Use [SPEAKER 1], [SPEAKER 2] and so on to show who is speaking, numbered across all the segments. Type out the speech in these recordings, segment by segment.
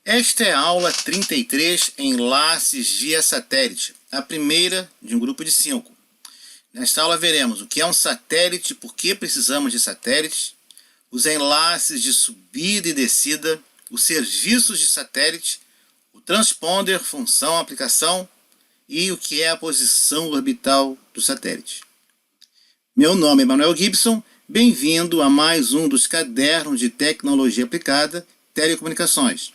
[SPEAKER 1] Esta é a aula 33, enlaces via satélite, a primeira de um grupo de 5. Nesta aula veremos o que é um satélite, por que precisamos de satélites, os enlaces de subida e descida, os serviços de satélite, o transponder, função, aplicação e o que é a posição orbital do satélite. Meu nome é Manuel Gibson, bem-vindo a mais um dos cadernos de tecnologia aplicada, telecomunicações.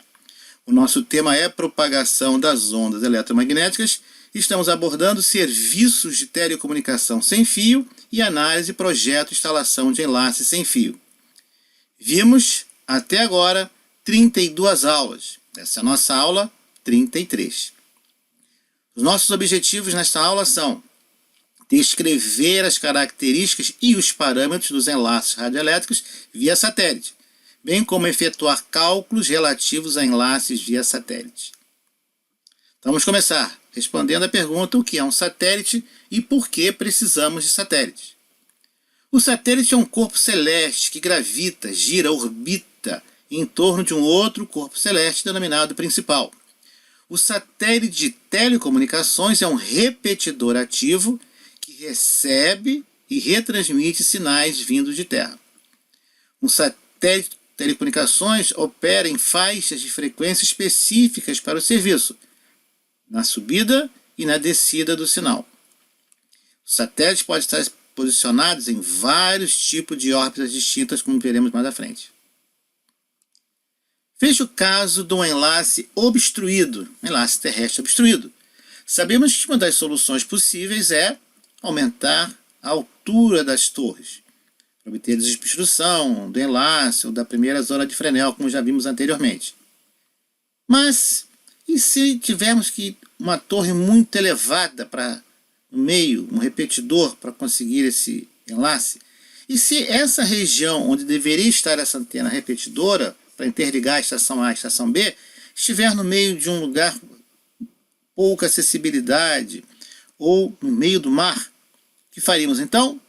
[SPEAKER 1] O nosso tema é propagação das ondas eletromagnéticas. Estamos abordando serviços de telecomunicação sem fio e análise, projeto e instalação de enlaces sem fio. Vimos, até agora, 32 aulas. Essa é a nossa aula 33. Os nossos objetivos nesta aula são descrever as características e os parâmetros dos enlaces radioelétricos via satélite, bem como efetuar cálculos relativos a enlaces via satélite. Então, vamos começar respondendo a pergunta: o que é um satélite e por que precisamos de satélites? O satélite é um corpo celeste que gravita, gira, orbita em torno de um outro corpo celeste denominado principal. O satélite de telecomunicações é um repetidor ativo que recebe e retransmite sinais vindos de terra. Um satélite de telecomunicações opera em faixas de frequência específicas para o serviço, na subida e na descida do sinal. Os satélites podem estar posicionados em vários tipos de órbitas distintas, como veremos mais à frente. Veja o caso de um enlace obstruído, um enlace terrestre obstruído. Sabemos que uma das soluções possíveis é aumentar a altura das torres, para obter desobstrução do enlace ou da primeira zona de Fresnel, como já vimos anteriormente. Mas, e se tivermos uma torre muito elevada para no meio, um repetidor para conseguir esse enlace? E se essa região onde deveria estar essa antena repetidora, para interligar a estação A à estação B, estiver no meio de um lugar pouca acessibilidade, ou no meio do mar, o que faríamos então?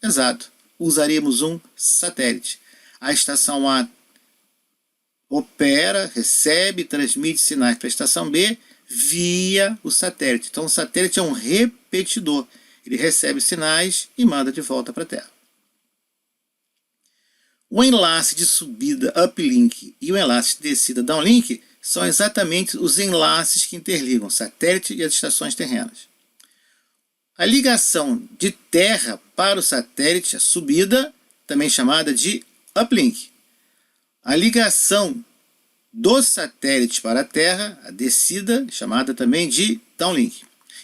[SPEAKER 1] Exato, usaríamos um satélite. A estação A opera, recebe e transmite sinais para a estação B via o satélite. Então o satélite é um repetidor. Ele recebe sinais e manda de volta para a Terra. O enlace de subida uplink e o enlace de descida downlink são exatamente os enlaces que interligam o satélite e as estações terrenas. A ligação de terra para o satélite, a subida, também chamada de uplink. A ligação do satélite para a Terra, a descida, chamada também de downlink.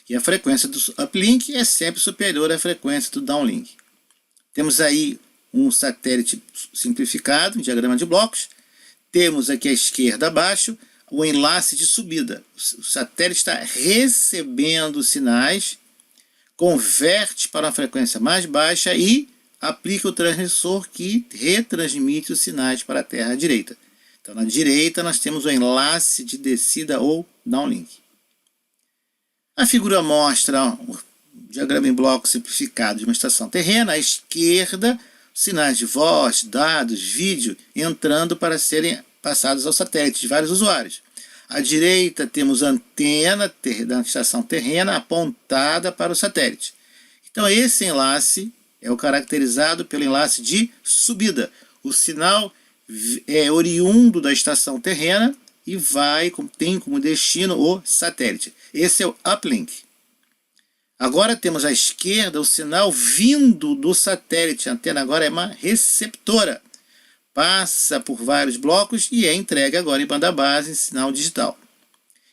[SPEAKER 1] E a frequência do uplink é sempre superior à frequência do downlink. Temos aí um satélite simplificado, um diagrama de blocos. Temos aqui à esquerda abaixo o enlace de subida. O satélite está recebendo sinais, converte para uma frequência mais baixa e aplica o transmissor que retransmite os sinais para a Terra à direita. Então, na direita, nós temos o enlace de descida ou downlink. A figura mostra um diagrama em bloco simplificado de uma estação terrena. À esquerda, sinais de voz, dados, vídeo entrando para serem passados ao satélite de vários usuários. À direita, temos a antena da estação terrena apontada para o satélite. Então, esse enlace é o caracterizado pelo enlace de subida. O sinal é oriundo da estação terrena e tem como destino o satélite. Esse é o uplink. Agora temos à esquerda o sinal vindo do satélite. A antena agora é uma receptora. Passa por vários blocos e é entregue agora em banda base em sinal digital.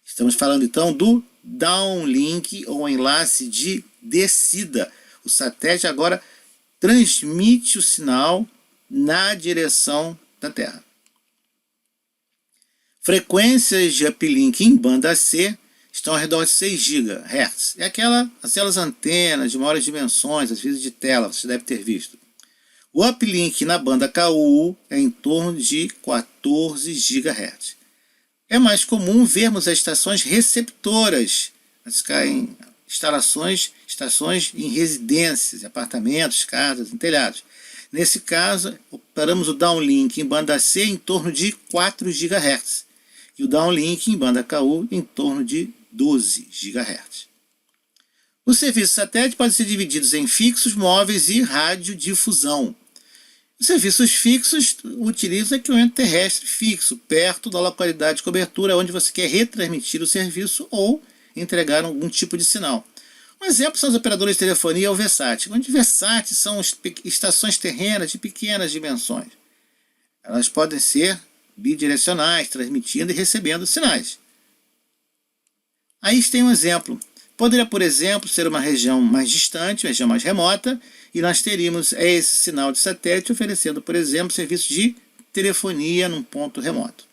[SPEAKER 1] Estamos falando então do downlink ou enlace de descida. O satélite agora transmite o sinal na direção da Terra. Frequências de uplink em banda C estão ao redor de 6 GHz. É aquelas antenas de maiores dimensões, às vezes de tela, você deve ter visto. O uplink na banda KU é em torno de 14 GHz. É mais comum vermos as estações receptoras, estações em residências, apartamentos, casas, em telhados. Nesse caso, operamos o downlink em banda C em torno de 4 GHz. e o downlink em banda KU em torno de 12 GHz. Os serviços satélite podem ser divididos em fixos, móveis e radiodifusão. Os serviços fixos utilizam equipamento terrestre fixo, perto da localidade de cobertura onde você quer retransmitir o serviço ou entregar algum tipo de sinal. Um exemplo são os operadores de telefonia ou VSAT, onde VSAT são estações terrenas de pequenas dimensões. Elas podem ser bidirecionais, transmitindo e recebendo sinais. Aí tem um exemplo. Poderia, por exemplo, ser uma região mais distante, uma região mais remota, e nós teríamos esse sinal de satélite oferecendo, por exemplo, serviço de telefonia num ponto remoto.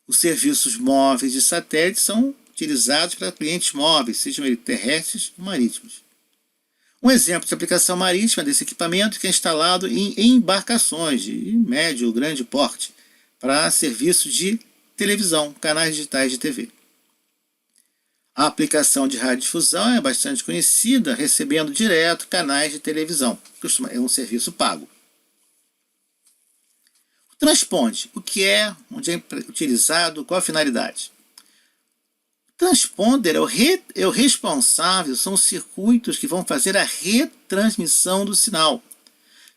[SPEAKER 1] Os serviços móveis de satélite são utilizados para clientes móveis, sejam eles terrestres ou marítimos. Um exemplo de aplicação marítima desse equipamento que é instalado em embarcações de médio ou grande porte para serviços de televisão, canais digitais de TV. A aplicação de radiodifusão é bastante conhecida, recebendo direto canais de televisão. É um serviço pago. O transponde, o que é, onde é utilizado, qual a finalidade? O transponder é o responsável, são os circuitos que vão fazer a retransmissão do sinal.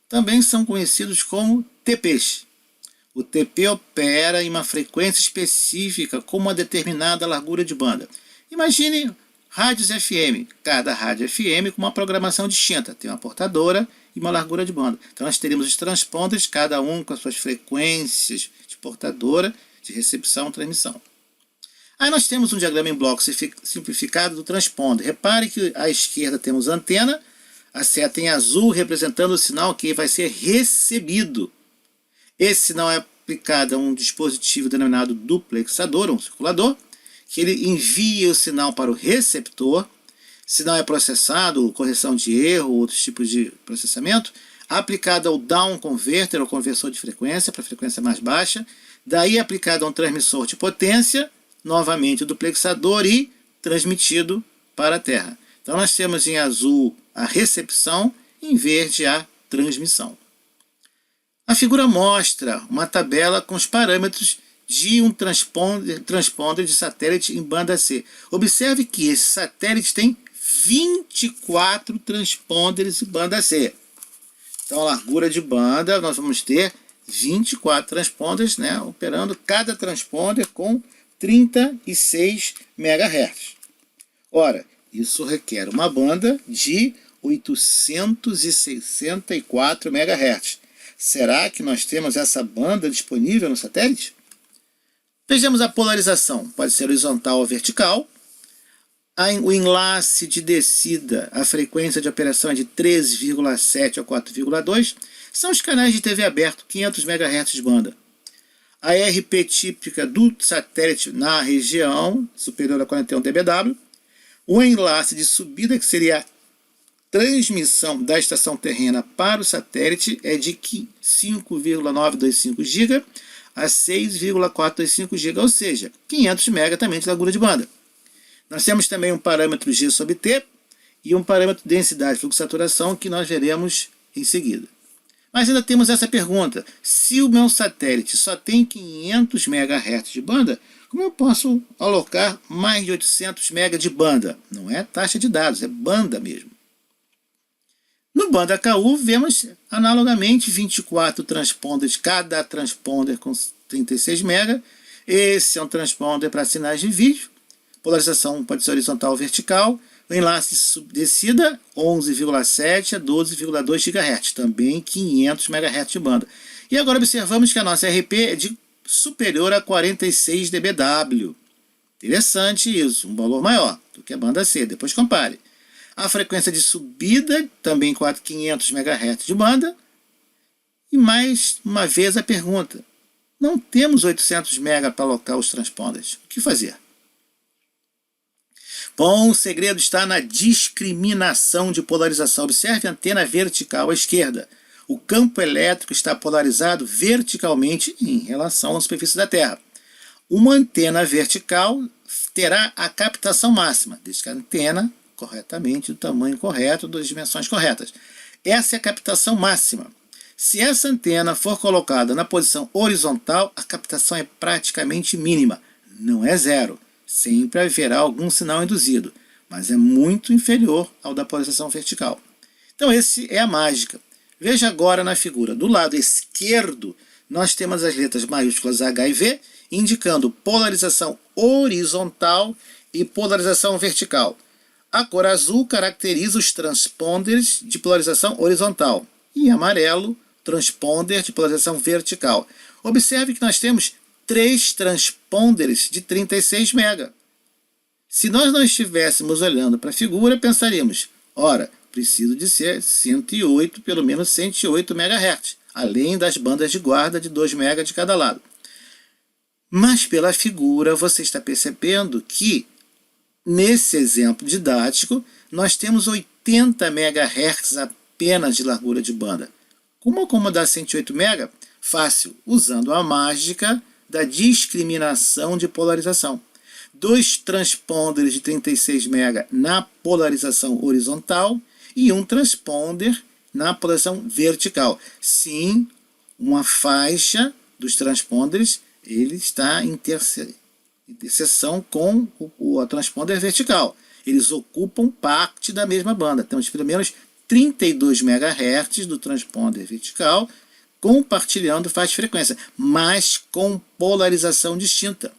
[SPEAKER 1] Também são conhecidos como TPs. O TP opera em uma frequência específica com uma determinada largura de banda. Imagine rádios FM, cada rádio FM com uma programação distinta, tem uma portadora e uma largura de banda. Então nós teríamos os transponders, cada um com as suas frequências de portadora, de recepção e transmissão. Aí nós temos um diagrama em bloco simplificado do transponder. Repare que à esquerda temos a antena, a seta em azul representando o sinal que vai ser recebido. Esse sinal é aplicado a um dispositivo denominado duplexador, um circulador, que ele envia o sinal para o receptor, sinal é processado, correção de erro, outros tipos de processamento, aplicado ao down converter, ou conversor de frequência, para frequência mais baixa, daí aplicado a um transmissor de potência, novamente o duplexador e transmitido para a Terra. Então nós temos em azul a recepção, em verde a transmissão. A figura mostra uma tabela com os parâmetros de um transponder de satélite em banda C. Observe que esse satélite tem 24 transponders em banda C. Então, a largura de banda, nós vamos ter 24 transponders, né, operando cada transponder com 36 MHz. Ora, isso requer uma banda de 864 MHz. Será que nós temos essa banda disponível no satélite? Vejamos a polarização, pode ser horizontal ou vertical. O enlace de descida, a frequência de operação é de 13,7 a 4,2, são os canais de TV aberto, 500 MHz de banda. A RP típica do satélite na região superior a 41 dBW. O enlace de subida, que seria a transmissão da estação terrena para o satélite, é de 5,925 GB a 6,425 GB, ou seja, 500 MB também de largura de banda. Nós temos também um parâmetro G sobre T e um parâmetro de densidade, fluxo de saturação, que nós veremos em seguida. Mas ainda temos essa pergunta: se o meu satélite só tem 500 MHz de banda, como eu posso alocar mais de 800 MB de banda? Não é taxa de dados, é banda mesmo. No banda KU, vemos analogamente 24 transponders, cada transponder com 36 MB. Esse é um transponder para sinais de vídeo. Polarização pode ser horizontal ou vertical. O enlace de descida, 11,7 a 12,2 GHz, também 500 MHz de banda. E agora observamos que a nossa RP é de superior a 46 dBW. Interessante isso, um valor maior do que a banda C, depois compare. A frequência de subida, também 500 MHz de banda. E mais uma vez a pergunta: não temos 800 MB para alocar os transponders. O que fazer? Bom, o segredo está na discriminação de polarização. Observe a antena vertical à esquerda. O campo elétrico está polarizado verticalmente em relação à superfície da Terra. Uma antena vertical terá a captação máxima, desde que a antena corretamente, do tamanho correto, das dimensões corretas. Essa é a captação máxima. Se essa antena for colocada na posição horizontal, a captação é praticamente mínima. Não é zero. Sempre haverá algum sinal induzido, mas é muito inferior ao da polarização vertical. Então, essa é a mágica. Veja agora na figura. Do lado esquerdo, nós temos as letras maiúsculas H e V, indicando polarização horizontal e polarização vertical. A cor azul caracteriza os transponders de polarização horizontal e amarelo, transponder de polarização vertical. Observe que nós temos 3 transponders de 36 MHz. Se nós não estivéssemos olhando para a figura, pensaríamos, ora, preciso de ser 108, pelo menos 108 MHz, além das bandas de guarda de 2 MHz de cada lado. Mas pela figura você está percebendo que, nesse exemplo didático, nós temos 80 MHz apenas de largura de banda. Como acomodar 108 MHz? Fácil, usando a mágica da discriminação de polarização. 2 transponders de 36 MHz na polarização horizontal e um transponder na polarização vertical. Sim, uma faixa dos transponders ele está em interseção com o transponder vertical. Eles ocupam parte da mesma banda. Temos pelo menos 32 MHz do transponder vertical compartilhando faixa de frequência, mas com polarização distinta.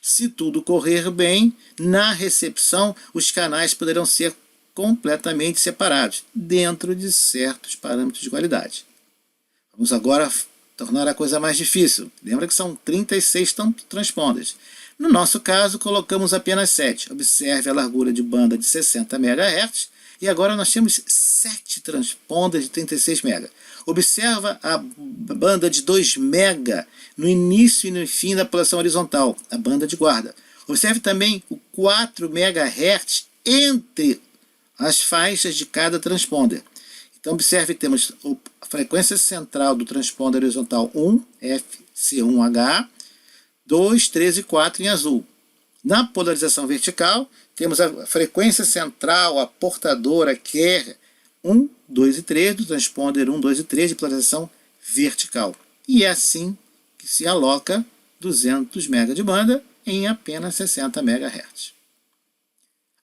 [SPEAKER 1] Se tudo correr bem, na recepção os canais poderão ser completamente separados, dentro de certos parâmetros de qualidade. Vamos agora tornar a coisa mais difícil. Lembra que são 36 transponders. No nosso caso, colocamos apenas 7. Observe a largura de banda de 60 MHz e agora nós temos 7 transponders de 36 MHz. Observa a banda de 2 MHz no início e no fim da polarização horizontal, a banda de guarda. Observe também o 4 MHz entre as faixas de cada transponder. Então, observe, temos a frequência central do transponder horizontal 1, FC1H, 2, 3 e 4 em azul. Na polarização vertical, temos a frequência central, a portadora, que é 1, 2 e 3, do transponder 1, 2 e 3 de polarização vertical. E é assim que se aloca 200 MHz de banda em apenas 60 MHz.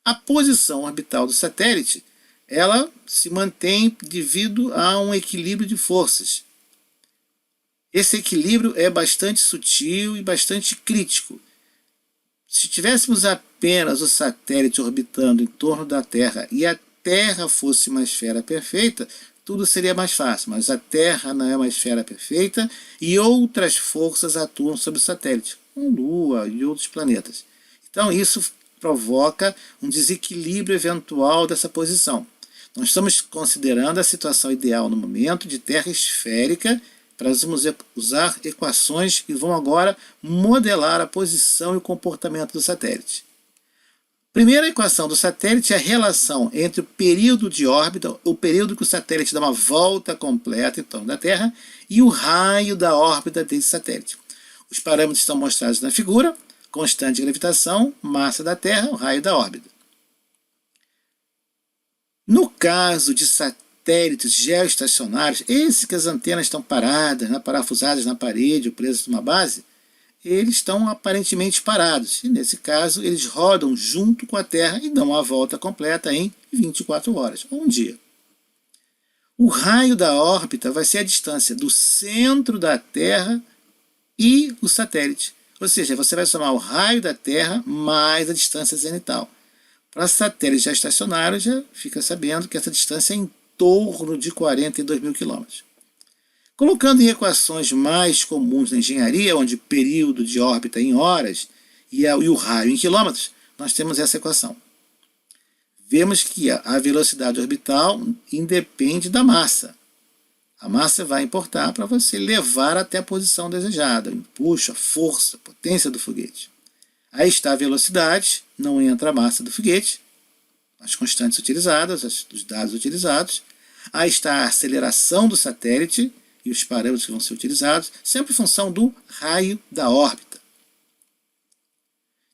[SPEAKER 1] A posição orbital do satélite ela se mantém devido a um equilíbrio de forças. Esse equilíbrio é bastante sutil e bastante crítico. Se tivéssemos apenas o satélite orbitando em torno da Terra e a Terra fosse uma esfera perfeita, tudo seria mais fácil, mas a Terra não é uma esfera perfeita e outras forças atuam sobre o satélite, como Lua e outros planetas. Então isso provoca um desequilíbrio eventual dessa posição. Nós estamos considerando a situação ideal no momento de Terra esférica para vamos usar equações que vão agora modelar a posição e o comportamento do satélite. Primeira equação do satélite é a relação entre o período de órbita, o período que o satélite dá uma volta completa em torno da Terra, e o raio da órbita desse satélite. Os parâmetros estão mostrados na figura: constante de gravitação, massa da Terra, o raio da órbita. No caso de satélites geoestacionários, esses que as antenas estão paradas, parafusadas na parede ou presas numa base, eles estão aparentemente parados. E nesse caso, eles rodam junto com a Terra e dão a volta completa em 24 horas, ou um dia. O raio da órbita vai ser a distância do centro da Terra e o satélite. Ou seja, você vai somar o raio da Terra mais a distância zenital. Para satélites geoestacionários, já fica sabendo que essa distância é em torno de 42 mil quilômetros. Colocando em equações mais comuns na engenharia, onde o período de órbita é em horas e o raio em quilômetros, nós temos essa equação. Vemos que a velocidade orbital independe da massa. A massa vai importar para você levar até a posição desejada, o empuxo, a força, a potência do foguete. Aí está a velocidade, não entra a massa do foguete, as constantes utilizadas, os dados utilizados. Aí está a aceleração do satélite e os parâmetros que vão ser utilizados, sempre em função do raio da órbita.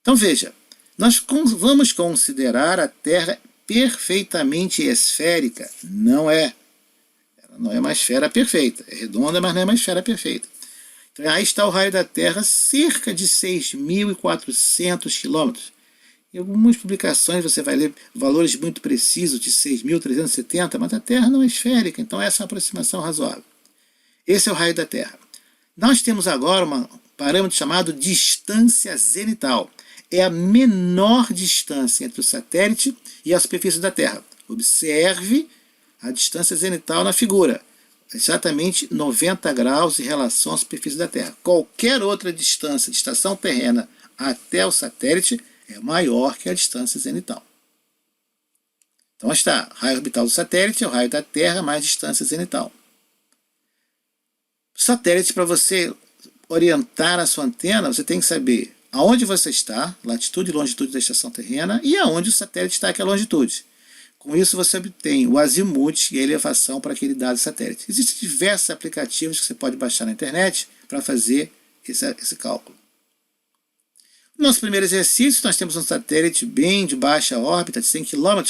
[SPEAKER 1] Então veja, nós vamos considerar a Terra perfeitamente esférica? Não é. não é uma esfera perfeita. É redonda, mas não é uma esfera perfeita. Então, aí está o raio da Terra, cerca de 6.400 quilômetros. Em algumas publicações você vai ler valores muito precisos de 6.370, mas a Terra não é esférica, então essa é uma aproximação razoável. Esse é o raio da Terra. Nós temos agora um parâmetro chamado distância zenital. É a menor distância entre o satélite e a superfície da Terra. Observe a distância zenital na figura. Exatamente 90 graus em relação à superfície da Terra. Qualquer outra distância de estação terrena até o satélite é maior que a distância zenital. Então está, raio orbital do satélite é o raio da Terra mais distância zenital. Satélite, para você orientar a sua antena, você tem que saber aonde você está, latitude e longitude da estação terrena, e aonde o satélite está, que é a longitude. Com isso você obtém o azimuth e a elevação para aquele dado satélite. Existem diversos aplicativos que você pode baixar na internet para fazer esse cálculo. No nosso primeiro exercício, nós temos um satélite bem de baixa órbita, de 100 km,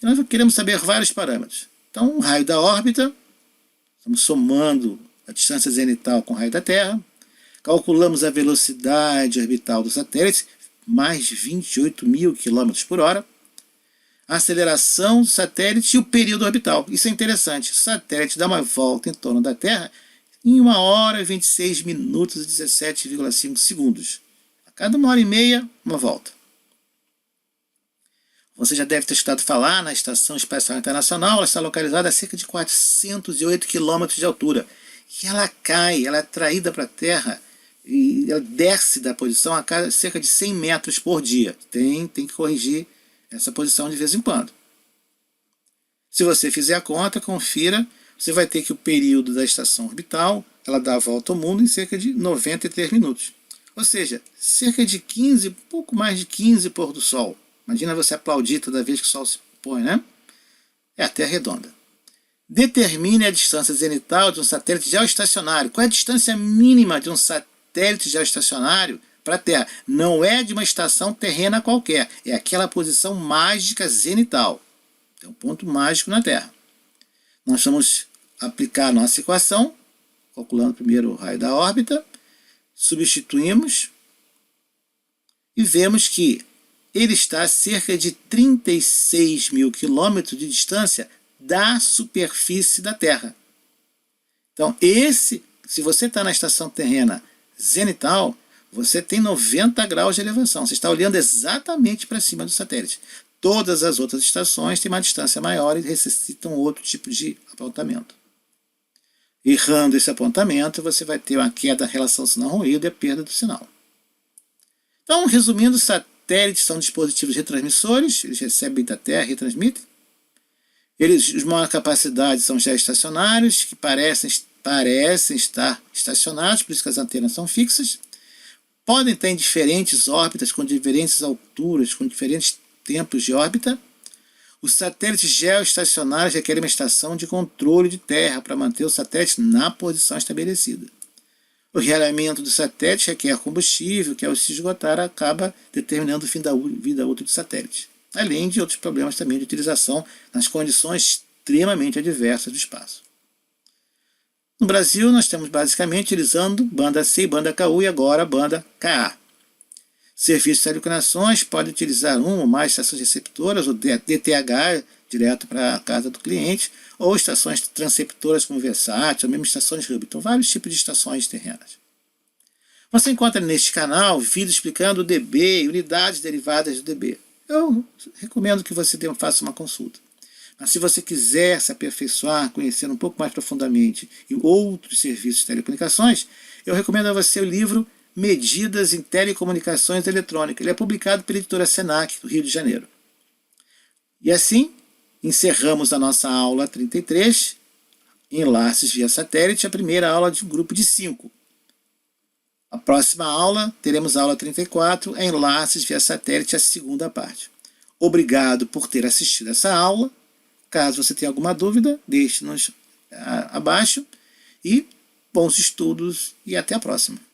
[SPEAKER 1] e nós queremos saber vários parâmetros. Então, o raio da órbita, estamos somando a distância zenital com o raio da Terra, calculamos a velocidade orbital do satélite, mais de 28.000 km por hora, a aceleração do satélite e o período orbital. Isso é interessante. O satélite dá uma volta em torno da Terra em 1 hora, 26 minutos e 17,5 segundos. A cada 1 hora e meia, uma volta. Você já deve ter escutado falar na Estação Espacial Internacional. Ela está localizada a cerca de 408 km de altura. E ela cai, ela é atraída para a Terra e ela desce da posição a cada cerca de 100 metros por dia. Tem que corrigir essa posição de vez em quando. Se você fizer a conta, confira, você vai ter que o período da estação orbital, ela dá a volta ao mundo em cerca de 93 minutos. Ou seja, cerca de 15, pouco mais de 15 pôr do sol. Imagina você aplaudir toda vez que o sol se põe, né? É a Terra redonda. Determine a distância zenital de um satélite geoestacionário. Qual é a distância mínima de um satélite geoestacionário para a Terra? Não é de uma estação terrena qualquer, é aquela posição mágica zenital. Tem um ponto mágico na Terra. Nós vamos aplicar a nossa equação, calculando primeiro o raio da órbita, substituímos e vemos que ele está a cerca de 36.000 quilômetros de distância da superfície da Terra. Então, se você está na estação terrena zenital, você tem 90 graus de elevação. Você está olhando exatamente para cima do satélite. Todas as outras estações têm uma distância maior e necessitam outro tipo de apontamento. Errando esse apontamento, você vai ter uma queda da relação sinal-ruído e a perda do sinal. Então, resumindo, satélites são dispositivos retransmissores, eles recebem da Terra e retransmitem. Eles, de maior capacidade, são geoestacionários, que parecem estar estacionados, por isso que as antenas são fixas. Podem estar em diferentes órbitas, com diferentes alturas, com diferentes tempos de órbita. Os satélites geoestacionários requerem uma estação de controle de terra para manter o satélite na posição estabelecida. O realinhamento do satélite requer combustível, que ao se esgotar acaba determinando o fim da vida útil do satélite, além de outros problemas também de utilização nas condições extremamente adversas do espaço. No Brasil, nós estamos basicamente utilizando banda C e banda KU e agora a banda KA. Serviços de telecomunicações pode utilizar uma ou mais estações receptoras, ou DTH, direto para a casa do cliente, ou estações transceptoras como Versátil, ou mesmo estações Hub. Então, vários tipos de estações terrenas. Você encontra neste canal vídeos explicando o DB e unidades derivadas do DB. Eu recomendo que você faça uma consulta. Mas se você quiser se aperfeiçoar, conhecer um pouco mais profundamente e outros serviços de telecomunicações, eu recomendo a você o livro Medidas em Telecomunicações Eletrônicas. Ele é publicado pela editora Senac, do Rio de Janeiro. E assim, encerramos a nossa aula 33, Enlaces via Satélite, a primeira aula de um grupo de 5. A próxima aula, teremos a aula 34, Enlaces via Satélite, a segunda parte. Obrigado por ter assistido essa aula. Caso você tenha alguma dúvida, deixe-nos abaixo. E bons estudos e até a próxima.